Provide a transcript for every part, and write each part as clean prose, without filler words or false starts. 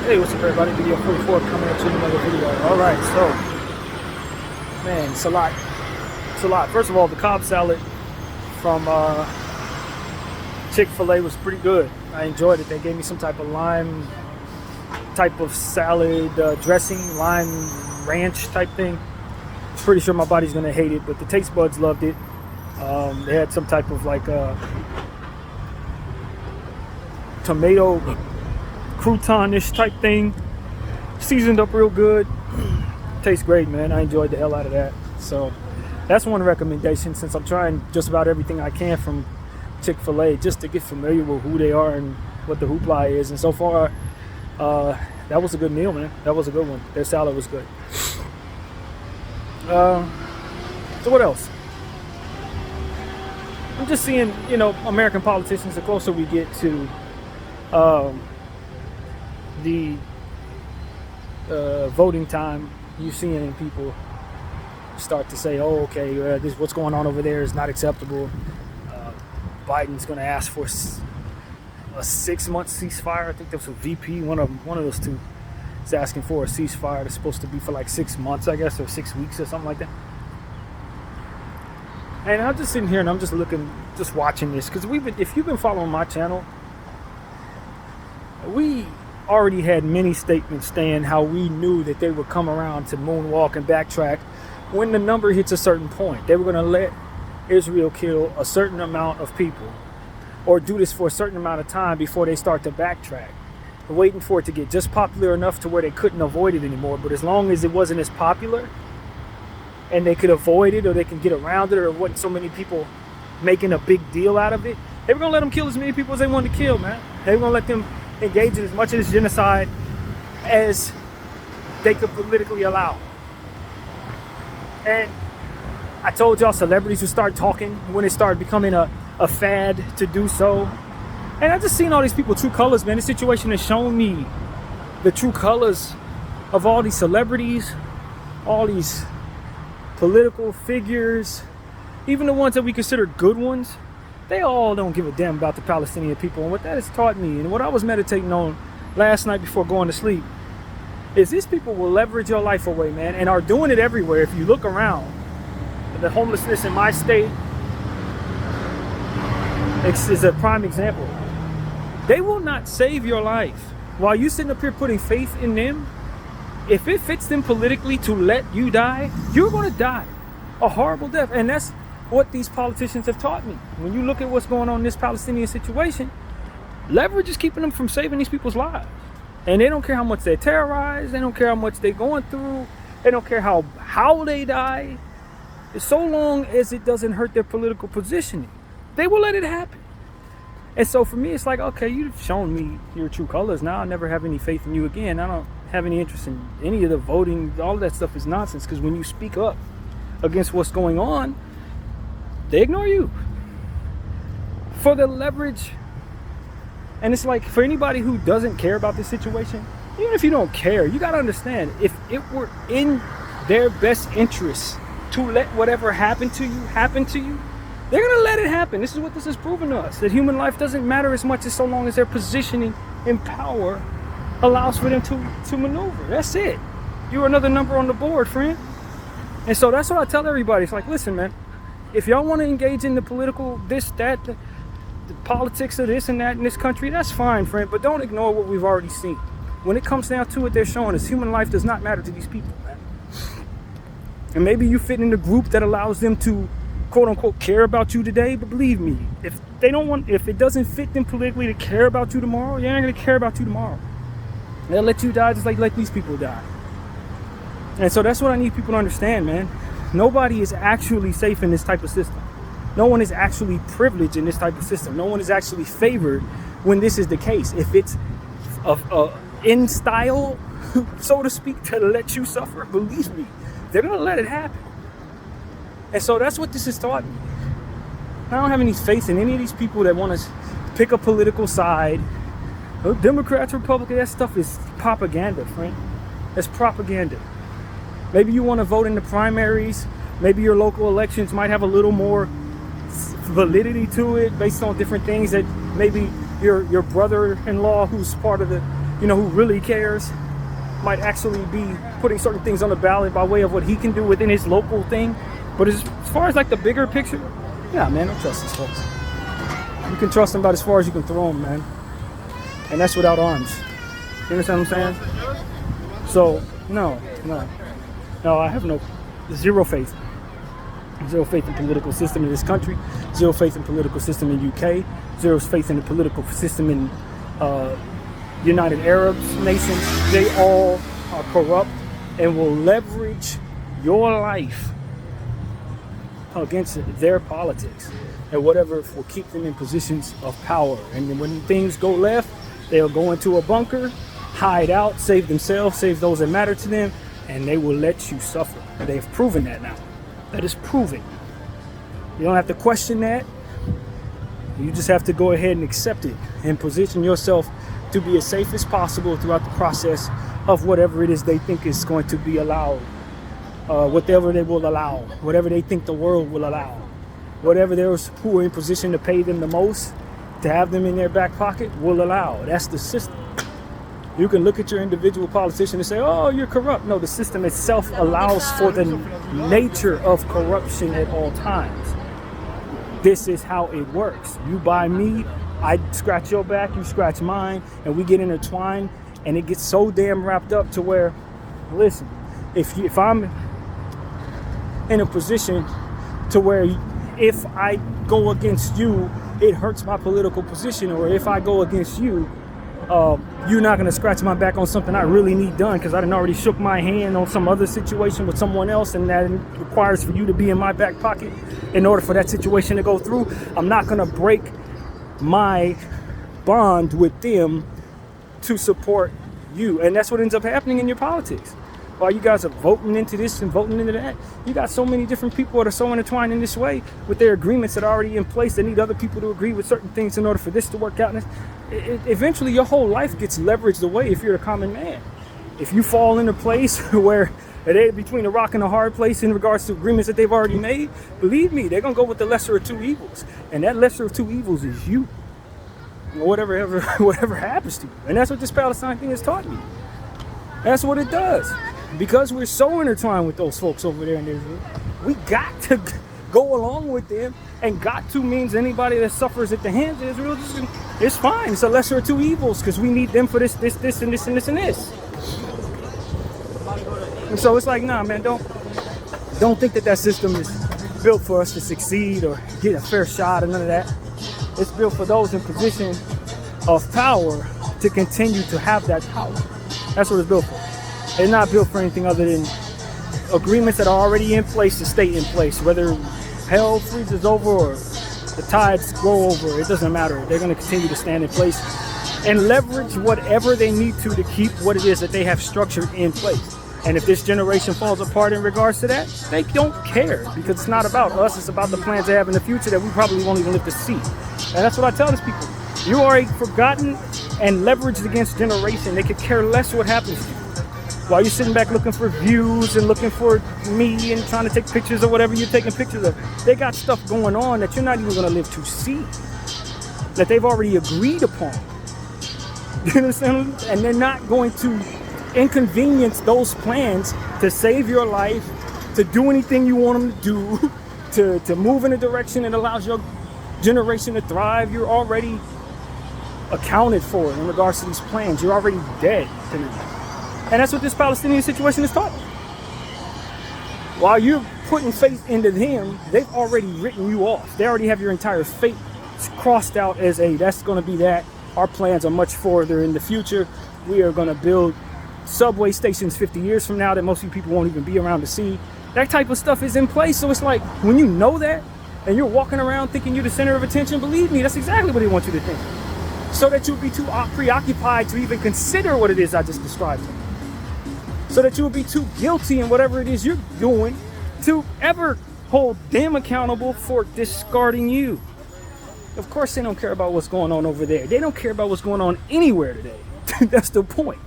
Hey, what's up everybody? BDF 44 coming at you in another video. Alright, so, man, it's a lot. It's a lot. First of all, the Cobb salad from Chick-fil-A was pretty good. I enjoyed it. They gave me some type of lime type of salad dressing, lime ranch type thing. Pretty sure my body's gonna hate it, but the taste buds loved it. They had some type of like tomato crouton-ish type thing, seasoned up real good. Tastes great, man. I enjoyed the hell out of that. So that's one recommendation, since I'm trying just about everything I can from Chick-fil-A just to get familiar with who they are and what the hoopla is. And so far, that was a good meal, man. That was a good one. Their salad was good. So what else? I'm just seeing, American politicians, the closer we get to the voting time, you're seeing people start to say, oh, okay, this what's going on over there is not acceptable. Biden's going to ask for a 6-month ceasefire. I think that was a VP, one of those two is asking for a ceasefire that's supposed to be for like 6 months, I guess, or 6 weeks or something like that. And I'm just sitting here and I'm just watching this, because if you've been following my channel, we already had many statements saying how we knew that they would come around to moonwalk and backtrack when the number hits a certain point. They were going to let Israel kill a certain amount of people or do this for a certain amount of time before they start to backtrack, waiting for it to get just popular enough to where they couldn't avoid it anymore. But as long as it wasn't as popular and they could avoid it, or they can get around it, or wasn't so many people making a big deal out of it, they were going to let them kill as many people as they wanted to kill, man. They were going to let them engage in as much of this genocide as they could politically allow. And I told y'all celebrities would start talking when it started becoming a fad to do so. And I just seen all these people true colors, man. This situation has shown me the true colors of all these celebrities, all these political figures, even the ones that we consider good ones. They all don't give a damn about the Palestinian people. And what that has taught me, and what I was meditating on last night before going to sleep, is these people will leverage your life away, man, and are doing it everywhere. If you look around, the homelessness in my state is a prime example. They will not save your life. While you sitting up here putting faith in them, if it fits them politically to let you die, you're going to die a horrible death. And that's what these politicians have taught me. When you look at what's going on in this Palestinian situation, leverage is keeping them from saving these people's lives. And they don't care how much they're terrorized. They don't care how much they're going through. They don't care how they die. So long as it doesn't hurt their political positioning, they will let it happen. And so for me, it's like, okay, you've shown me your true colors. Now I'll never have any faith in you again. I don't have any interest in any of the voting. All of that stuff is nonsense, because when you speak up against what's going on, they ignore you for the leverage. And it's like, for anybody who doesn't care about this situation, even if you don't care, you got to understand, if it were in their best interest to let whatever happen to you, they're going to let it happen. This is what this has proven to us, that human life doesn't matter as much as so long as their positioning in power allows for them to maneuver. That's it. You're another number on the board, friend. And so that's what I tell everybody. It's like, listen, man, if y'all want to engage in the political this, that, the politics of this and that in this country, that's fine, friend. But don't ignore what we've already seen. When it comes down to it, they're showing us human life does not matter to these people, man. And maybe you fit in the group that allows them to, quote unquote, care about you today. But believe me, if it doesn't fit them politically to care about you tomorrow, they're not going to care about you tomorrow. They'll let you die just like let these people die. And so that's what I need people to understand, man. Nobody is actually safe in this type of system. No one is actually privileged in this type of system. No one is actually favored when this is the case. If it's in style, so to speak, to let you suffer, believe me, they're going to let it happen. And so that's what this has taught me. I don't have any faith in any of these people that want to pick a political side. Democrats, Republicans, that stuff is propaganda, friend. That's propaganda. Maybe you want to vote in the primaries. Maybe your local elections might have a little more validity to it based on different things that maybe your brother-in-law who's part of the who really cares, might actually be putting certain things on the ballot by way of what he can do within his local thing. But as far as like the bigger picture, yeah, man, don't trust these folks. You can trust them about as far as you can throw them, man. And that's without arms. You understand what I'm saying? So, no, I have zero faith. Zero faith in political system in this country. Zero faith in political system in UK. Zero faith in the political system in United Arab nations. They all are corrupt and will leverage your life against their politics and whatever will keep them in positions of power. And then when things go left, they'll go into a bunker, hide out, save themselves, save those that matter to them, and they will let you suffer. They've proven that now. That is proven. You don't have to question that. You just have to go ahead and accept it and position yourself to be as safe as possible throughout the process of whatever it is they think is going to be allowed, whatever they will allow, whatever they think the world will allow, whatever those who are in position to pay them the most, to have them in their back pocket, will allow. That's the system. You can look at your individual politician and say, oh, you're corrupt. No, the system itself allows for the nature of corruption at all times. This is how it works. You buy me, I scratch your back, you scratch mine, and we get intertwined, and it gets so damn wrapped up to where, listen, if I'm in a position to where if I go against you, it hurts my political position, or if I go against you, you're not going to scratch my back on something I really need done because I done already shook my hand on some other situation with someone else, and that requires for you to be in my back pocket in order for that situation to go through. I'm not going to break my bond with them to support you. And that's what ends up happening in your politics. While you guys are voting into this and voting into that, you got so many different people that are so intertwined in this way with their agreements that are already in place. They need other people to agree with certain things in order for this to work out. And eventually your whole life gets leveraged away if you're a common man. If you fall in a place where they're between a rock and a hard place in regards to agreements that they've already made, believe me, they're going to go with the lesser of two evils. And that lesser of two evils is you. Whatever happens to you. And that's what this Palestine thing has taught me. That's what it does. Because we're so intertwined with those folks over there in Israel, we got to go along with them, and got to means anybody that suffers at the hands of Israel, it's fine. It's a lesser of two evils because we need them for this, and this, and this, and this. And so it's like, nah, man, don't think that system is built for us to succeed or get a fair shot or none of that. It's built for those in position of power to continue to have that power. That's what it's built for. It's not built for anything other than agreements that are already in place to stay in place. Whether hell freezes over or the tides go over, it doesn't matter. They're going to continue to stand in place and leverage whatever they need to keep what it is that they have structured in place. And if this generation falls apart in regards to that, they don't care, because it's not about us. It's about the plans they have in the future that we probably won't even live to see. And that's what I tell these people. You are a forgotten and leveraged against generation. They could care less what happens to you. While you're sitting back looking for views and looking for me and trying to take pictures or whatever you're taking pictures of, they got stuff going on that you're not even going to live to see, that they've already agreed upon. You understand? And they're not going to inconvenience those plans to save your life, to do anything you want them to do, to move in a direction that allows your generation to thrive. You're already accounted for in regards to these plans. You're already dead to them. And that's what this Palestinian situation is taught. While you're putting faith into them, they've already written you off. They already have your entire fate crossed out as that's going to be that. Our plans are much further in the future. We are going to build subway stations 50 years from now that most of you people won't even be around to see. That type of stuff is in place. So it's like, when you know that and you're walking around thinking you're the center of attention, believe me, that's exactly what they want you to think. So that you'll be too preoccupied to even consider what it is I just described to you. So that you'll be too guilty in whatever it is you're doing to ever hold them accountable for discarding you. Of course, they don't care about what's going on over there. They don't care about what's going on anywhere today. That's the point.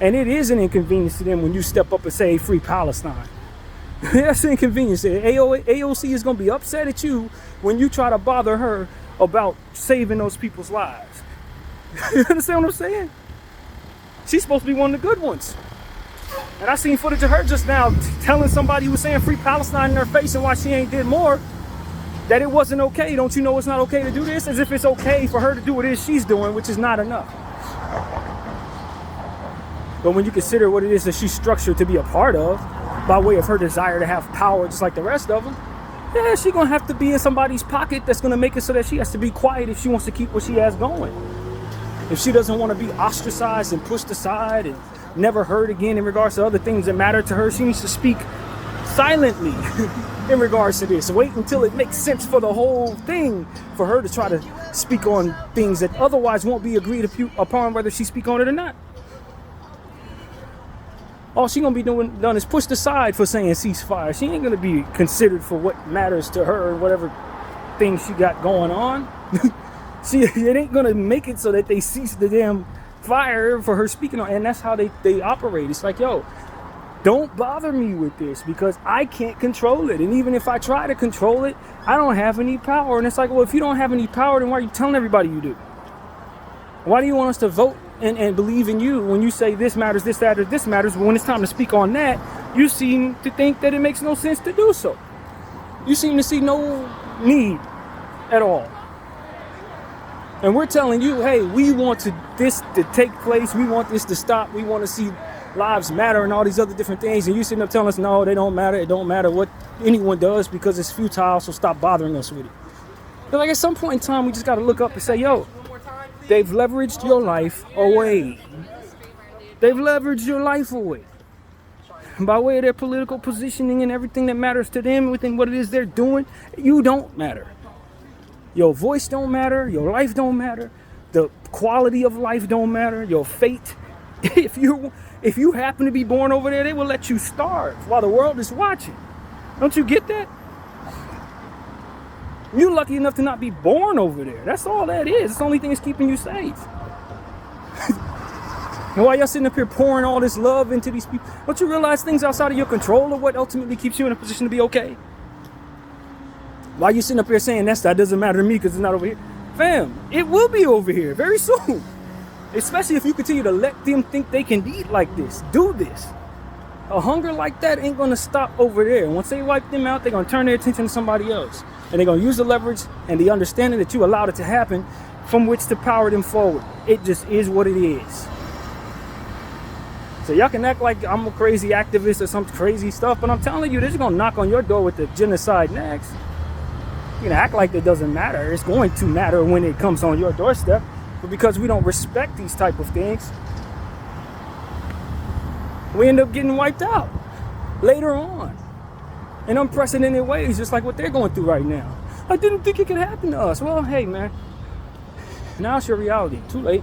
And it is an inconvenience to them when you step up and say, free Palestine. That's an inconvenience. AOC is going to be upset at you when you try to bother her about saving those people's lives. You understand what I'm saying? She's supposed to be one of the good ones. And I seen footage of her just now telling somebody who was saying free Palestine in her face and why she ain't did more, that it wasn't okay. Don't you know it's not okay to do this? As if it's okay for her to do what it is she's doing, which is not enough. But when you consider what it is that she's structured to be a part of, by way of her desire to have power just like the rest of them, yeah, she's gonna have to be in somebody's pocket that's gonna make it so that she has to be quiet if she wants to keep what she has going. If she doesn't want to be ostracized and pushed aside and never heard again in regards to other things that matter to her, she needs to speak silently in regards to this. Wait until it makes sense for the whole thing for her to try to speak on things that otherwise won't be agreed upon whether she speak on it or not. All she gonna be done is pushed aside for saying ceasefire. She ain't gonna be considered for what matters to her or whatever thing she got going on. It ain't gonna make it so that they cease the damn fire for her speaking on, and that's how they operate. It's like, yo, don't bother me with this because I can't control it. And even if I try to control it, I don't have any power. And it's like, well, if you don't have any power, then why are you telling everybody you do? Why do you want us to vote and believe in you when you say this matters, this, that, or this matters? But when it's time to speak on that, you seem to think that it makes no sense to do so. You seem to see no need at all. And we're telling you, hey, we want this to take place. We want this to stop. We want to see lives matter and all these other different things. And you sitting up telling us, no, they don't matter. It don't matter what anyone does because it's futile. So stop bothering us with it. But like at some point in time, we just got to look up and say, yo, they've leveraged your life away. They've leveraged your life away. And by way of their political positioning and everything that matters to them within what it is they're doing, you don't matter. Your voice don't matter. Your life don't matter. The quality of life don't matter. Your fate. If you happen to be born over there, they will let you starve while the world is watching. Don't you get that? You're lucky enough to not be born over there. That's all that is. It's the only thing that's keeping you safe. And while y'all sitting up here pouring all this love into these people, don't you realize things outside of your control are what ultimately keeps you in a position to be okay? Why are you sitting up here saying that doesn't matter to me because it's not over here? Fam, it will be over here very soon. Especially if you continue to let them think they can eat like this, do this. A hunger like that ain't gonna stop over there. Once they wipe them out, they're gonna turn their attention to somebody else. And they're gonna use the leverage and the understanding that you allowed it to happen from which to power them forward. It just is what it is. So y'all can act like I'm a crazy activist or some crazy stuff, but I'm telling you, this is gonna knock on your door with the genocide next. You can act like it doesn't matter. It's going to matter when it comes on your doorstep. But because we don't respect these type of things, we end up getting wiped out later on in unprecedented ways, just like what they're going through right now. I didn't think it could happen to us. Well, hey, man, now it's your reality. Too late.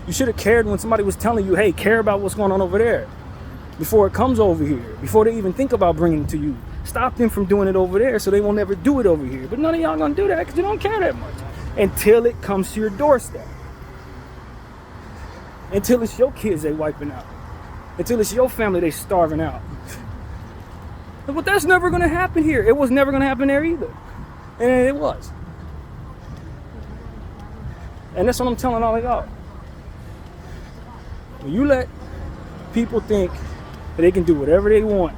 You should have cared when somebody was telling you, hey, care about what's going on over there before it comes over here, before they even think about bringing it to you. Stop them from doing it over there so they won't ever do it over here. But none of y'all gonna do that because you don't care that much until it comes to your doorstep. Until it's your kids they wiping out. Until it's your family they starving out. But that's never gonna happen here. It was never gonna happen there either. And it was. And that's what I'm telling all of y'all. When you let people think that they can do whatever they want,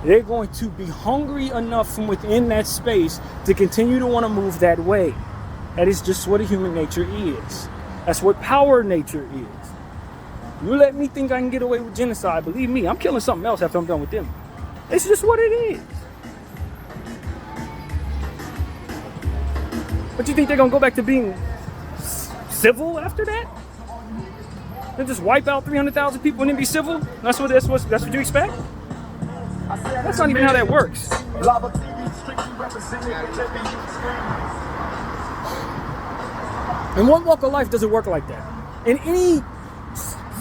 they're going to be hungry enough from within that space to continue to want to move that way. That is just what a human nature is. That's what power nature is. You let me think I can get away with genocide, believe me, I'm killing something else after I'm done with them. It's just what it is. But you think they're going to go back to being civil after that? They'll just wipe out 300,000 people and then be civil? That's what you expect? That's not even how that works. In one walk of life doesn't work like that. In any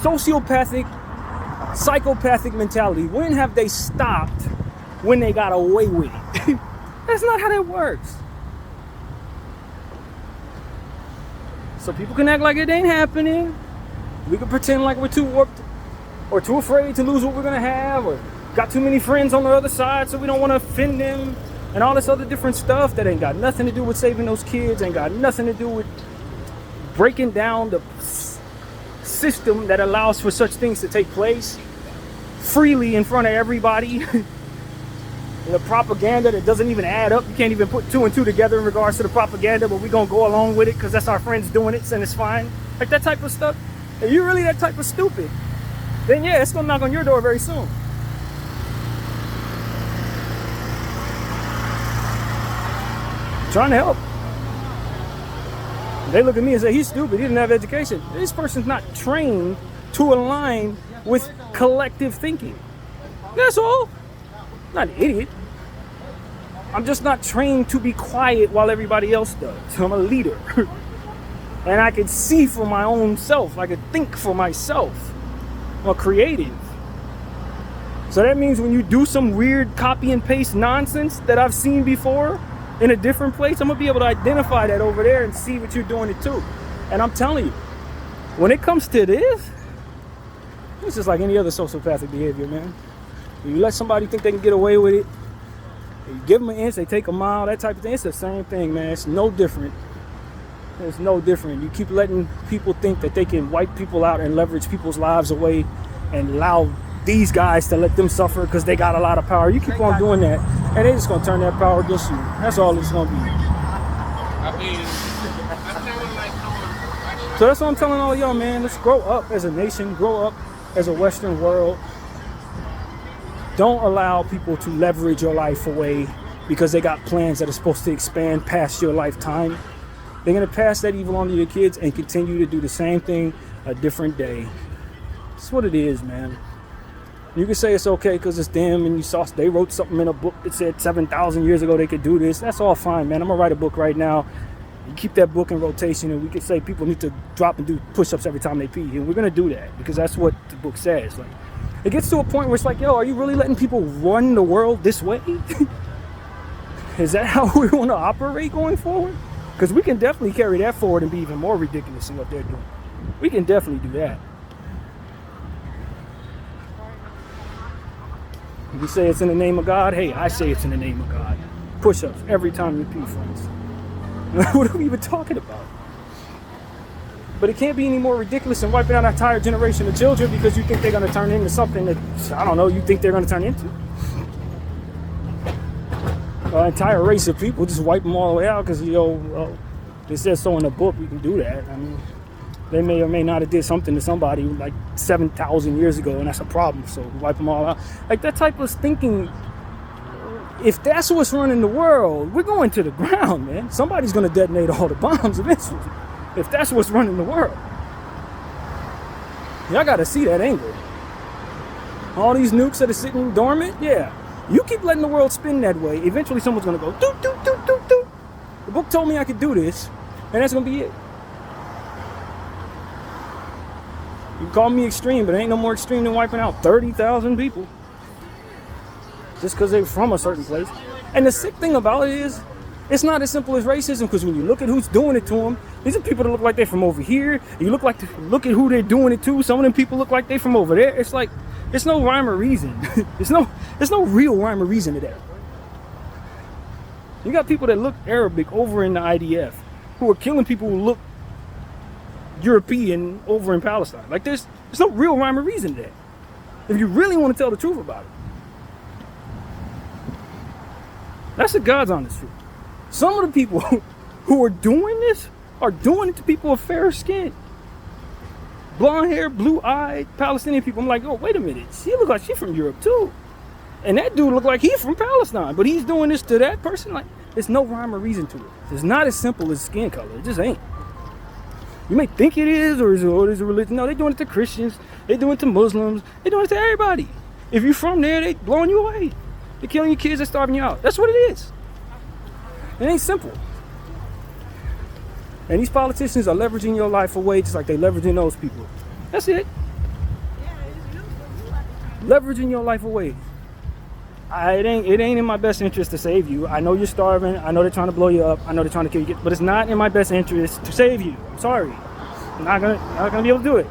sociopathic, psychopathic mentality, when have they stopped when they got away with it? That's not how that works. So people can act like it ain't happening. We can pretend like we're too warped or too afraid to lose what we're gonna have, or got too many friends on the other side so we don't want to offend them, and all this other different stuff that ain't got nothing to do with saving those kids, ain't got nothing to do with breaking down the system that allows for such things to take place freely in front of everybody. The propaganda that doesn't even add up. You can't even put two and two together in regards to the propaganda, but we're gonna go along with it because that's our friends doing it and it's fine. Like that type of stuff. If you're really that type of stupid, then yeah, it's gonna knock on your door very soon. Trying to help. They look at me and say, he's stupid, he didn't have education. This person's not trained to align with collective thinking. That's all. I'm not an idiot. I'm just not trained to be quiet while everybody else does. I'm a leader. And I can see for my own self. I can think for myself. I'm a creative. So that means when you do some weird copy and paste nonsense that I've seen before in a different place, I'm gonna be able to identify that over there and see what you're doing it too. And I'm telling you, when it comes to this, it's just like any other sociopathic behavior, man. When you let somebody think they can get away with it, you give them an inch, they take a mile, that type of thing. It's the same thing, man. It's no different. It's no different. You keep letting people think that they can wipe people out and leverage people's lives away and allow these guys to let them suffer because they got a lot of power. You keep on doing that, and they're just going to turn that power against you. That's all it's going to be. So that's what I'm telling all y'all, man. Let's grow up as a nation, grow up as a Western world. Don't allow people to leverage your life away because they got plans that are supposed to expand past your lifetime. They're going to pass that evil on to your kids and continue to do the same thing a different day. That's what it is, man. You can say it's okay because it's them and you saw they wrote something in a book that said 7,000 years ago they could do this. That's all fine, man. I'm going to write a book right now. You keep that book in rotation and we can say people need to drop and do push-ups every time they pee. And we're going to do that because that's what the book says. Like, it gets to a point where it's like, yo, are you really letting people run the world this way? Is that how we want to operate going forward? Because we can definitely carry that forward and be even more ridiculous in what they're doing. We can definitely do that. If you say it's in the name of God, hey, I say it's in the name of God. Push-ups every time you pee, friends. What are we even talking about? But it can't be any more ridiculous than wiping out an entire generation of children because you think they're going to turn into something that, I don't know, you think they're going to turn into. An entire race of people, just wipe them all the way out because, it says so in the book, we can do that. I mean, they may or may not have did something to somebody like 7,000 years ago, and that's a problem, so wipe them all out. Like, that type of thinking, if that's what's running the world, we're going to the ground, man. Somebody's going to detonate all the bombs eventually. If that's what's running the world. Y'all gotta see that angle. All these nukes that are sitting dormant, yeah. You keep letting the world spin that way, eventually someone's gonna go, doot, doot, doot, doot, doot. The book told me I could do this, and that's gonna be it. You call me extreme, but it ain't no more extreme than wiping out 30,000 people. Just because they're from a certain place. And the sick thing about it is, it's not as simple as racism, because when you look at who's doing it to them, these are people that look like they're from over here. You look at who they're doing it to. Some of them people look like they're from over there. It's like, it's no rhyme or reason. There's no real rhyme or reason to that. You got people that look Arabic over in the IDF who are killing people who look European over in Palestine. Like, there's no real rhyme or reason to that. If you really want to tell the truth about it. That's the God's honest truth. Some of the people who are doing this are doing it to people with fair skin. Blonde hair, blue-eyed Palestinian people. I'm like, oh, wait a minute. She look like she's from Europe too. And that dude look like he's from Palestine. But he's doing this to that person. Like, there's no rhyme or reason to it. It's not as simple as skin color. It just ain't. You may think it is, or is a religion. No, they're doing it to Christians. They're doing it to Muslims. They're doing it to everybody. If you're from there, they blowing you away. They're killing your kids. They're starving you out. That's what it is. It ain't simple. And these politicians are leveraging your life away just like they leveraging those people. That's it. Leveraging your life away. It ain't in my best interest to save you. I know you're starving. I know they're trying to blow you up. I know they're trying to kill you. But it's not in my best interest to save you. I'm sorry. I'm not gonna be able to do it.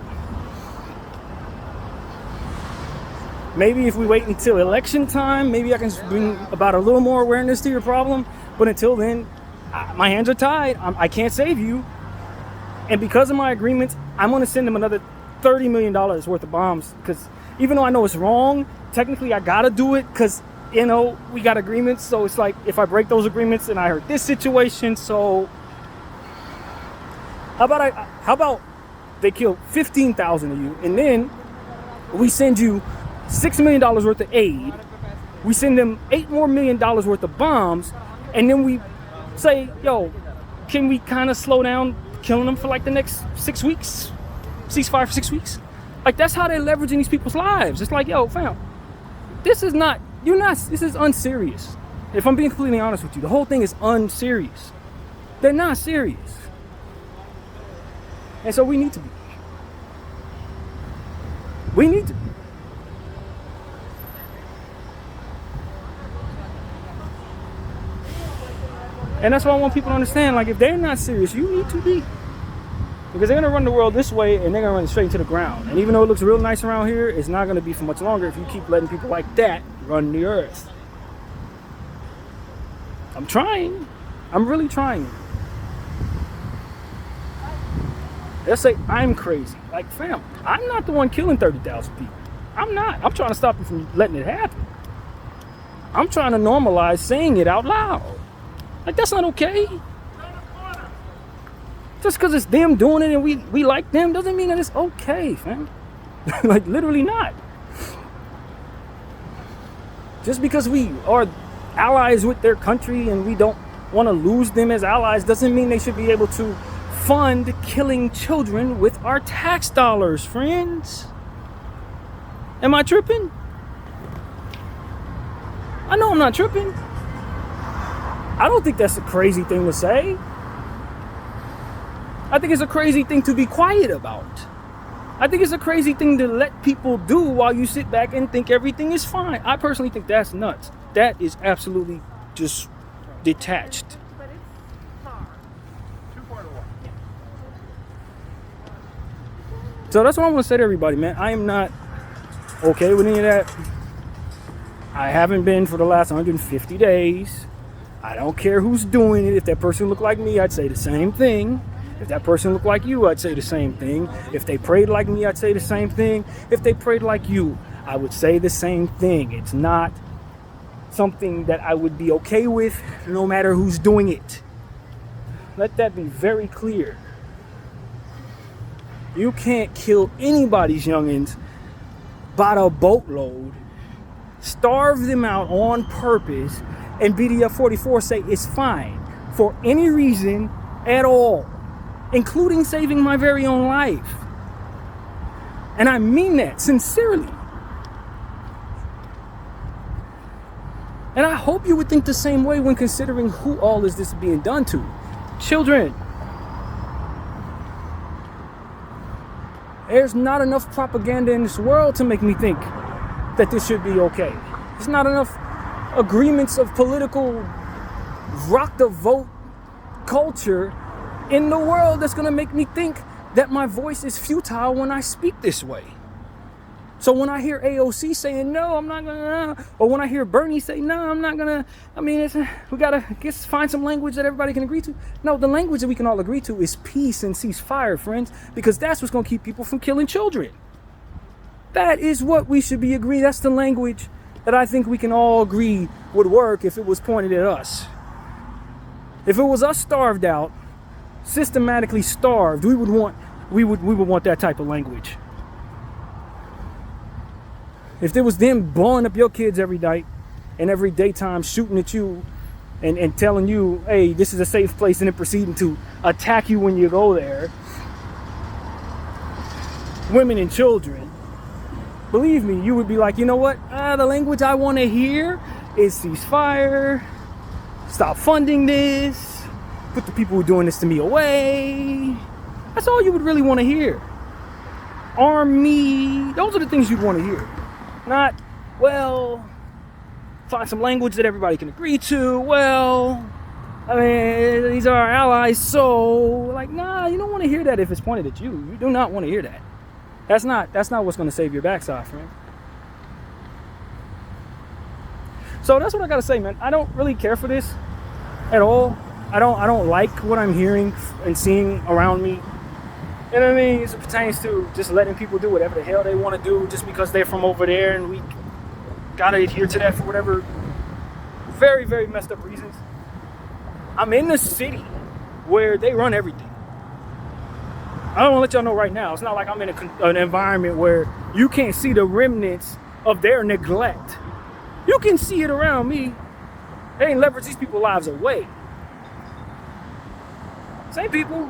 Maybe if we wait until election time, maybe I can bring about a little more awareness to your problem. But until then, my hands are tied. I can't save you. And because of my agreements, I'm going to send them another $30 million worth of bombs. Because even though I know it's wrong, technically I got to do it because, we got agreements. So it's like if I break those agreements and I hurt this situation. So how about they kill 15,000 of you and then we send you $6 million worth of aid. We send them $8 more million worth of bombs. And then we say, yo, can we kind of slow down killing them for like the next 6 weeks? Ceasefire for 6 weeks? Like, that's how they're leveraging these people's lives. It's like, yo, fam, this is unserious. If I'm being completely honest with you, the whole thing is unserious. They're not serious. And so we need to be. We need to be. And that's why I want people to understand, like, if they're not serious, you need to be. Because they're going to run the world this way and they're going to run it straight into the ground. And even though it looks real nice around here, it's not going to be for much longer if you keep letting people like that run the earth. I'm trying. I'm really trying. They'll say I'm crazy. Like, fam, I'm not the one killing 30,000 people. I'm not. I'm trying to stop you from letting it happen. I'm trying to normalize saying it out loud. Like, that's not okay. Just because it's them doing it and we like them doesn't mean that it's okay, fam. Like, literally not. Just because we are allies with their country and we don't want to lose them as allies doesn't mean they should be able to fund killing children with our tax dollars, friends. Am I tripping? I know I'm not tripping. I don't think that's a crazy thing to say. I think it's a crazy thing to be quiet about. I think it's a crazy thing to let people do while you sit back and think everything is fine. I personally think that's nuts. That is absolutely just detached. So that's what I'm going to say to everybody, man. I am not okay with any of that. I haven't been for the last 150 days. I don't care who's doing it. If that person looked like me, I'd say the same thing. If that person looked like you, I'd say the same thing. If they prayed like me, I'd say the same thing. If they prayed like you, I would say the same thing. It's not something that I would be okay with, no matter who's doing it. Let that be very clear. You can't kill anybody's youngins by the boatload, starve them out on purpose, and BDF 44 say it's fine for any reason at all, including saving my very own life. And I mean that sincerely. And I hope you would think the same way when considering who all is this being done to. Children. There's not enough propaganda in this world to make me think that this should be okay. There's not enough agreements of political rock the vote culture in the world that's gonna make me think that my voice is futile when I speak this way. So when I hear AOC saying, no, I'm not gonna, or when I hear Bernie say, no, I'm not gonna, we gotta find some language that everybody can agree to. No, the language that we can all agree to is peace and ceasefire, friends, because that's what's gonna keep people from killing children. That is what we should be agreeing. That's the language that I think we can all agree would work if it was pointed at us. If it was us starved out, systematically starved, we would want that type of language. If there was them blowing up your kids every night and every daytime, shooting at you and telling you, hey, this is a safe place, and then proceeding to attack you when you go there, women and children, believe me, you would be like, you know what? The language I want to hear is ceasefire, stop funding this, put the people who are doing this to me away. That's all you would really want to hear. Arm me. Those are the things you'd want to hear. Not, well, find some language that everybody can agree to. Well, these are our allies, so, like, nah, you don't want to hear that if it's pointed at you. You do not want to hear that. That's not what's going to save your backside, friend. So that's what I got to say, man. I don't really care for this at all. I don't like what I'm hearing and seeing around me. You know what I mean? As it pertains to just letting people do whatever the hell they want to do just because they're from over there and we gotta adhere to that for whatever very, very messed up reasons. I'm in the city where they run everything. I don't want to let y'all know right now. It's not like I'm in an environment where you can't see the remnants of their neglect. You can see it around me. They ain't leverage these people's lives away. Same people.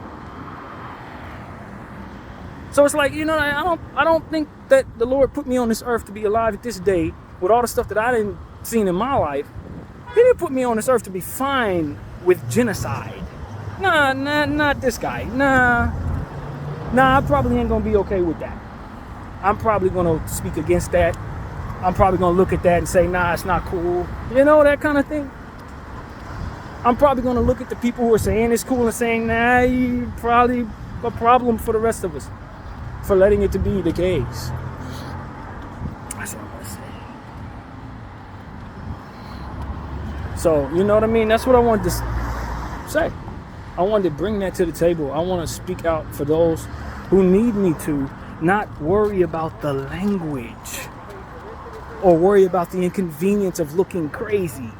So it's like, I don't think that the Lord put me on this earth to be alive at this day with all the stuff that I didn't seen in my life. He didn't put me on this earth to be fine with genocide. Nah, not this guy. Nah, I probably ain't gonna be okay with that. I'm probably gonna speak against that. I'm probably gonna look at that and say, nah, it's not cool. That kind of thing. I'm probably gonna look at the people who are saying it's cool and saying, nah, you probably a problem for the rest of us for letting it to be the case. That's what I'm gonna say. So, you know what I mean? That's what I wanted to say. I wanted to bring that to the table. I want to speak out for those who need me to not worry about the language or worry about the inconvenience of looking crazy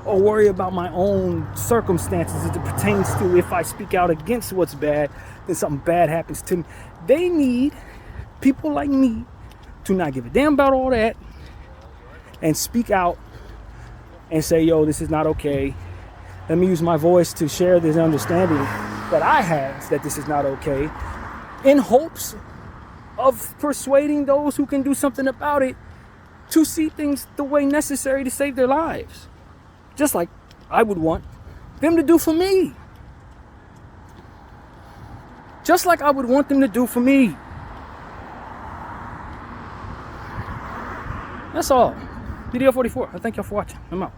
or worry about my own circumstances as it pertains to if I speak out against what's bad, then something bad happens to me. They need people like me to not give a damn about all that and speak out and say, yo, this is not okay. Let me use my voice to share this understanding that I have that this is not okay, in hopes of persuading those who can do something about it to see things the way necessary to save their lives. Just like I would want them to do for me. Just like I would want them to do for me. That's all. BDF 44. I thank y'all for watching. I'm out.